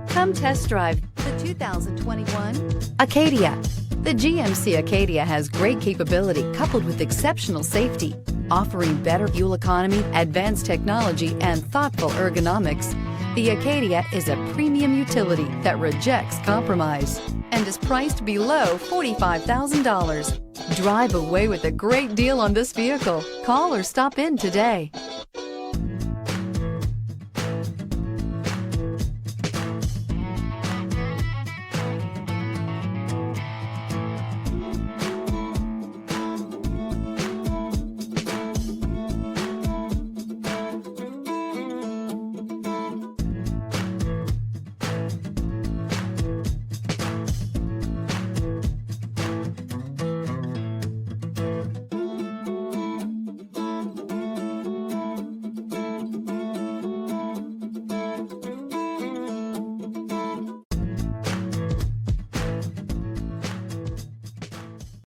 Come test drive the 2021 Acadia. The GMC Acadia has great capability coupled with exceptional safety, offering better fuel economy, advanced technology, and thoughtful ergonomics. The Acadia is a premium utility that rejects compromise and is priced below $45,000. Drive away with a great deal on this vehicle. Call or stop in today.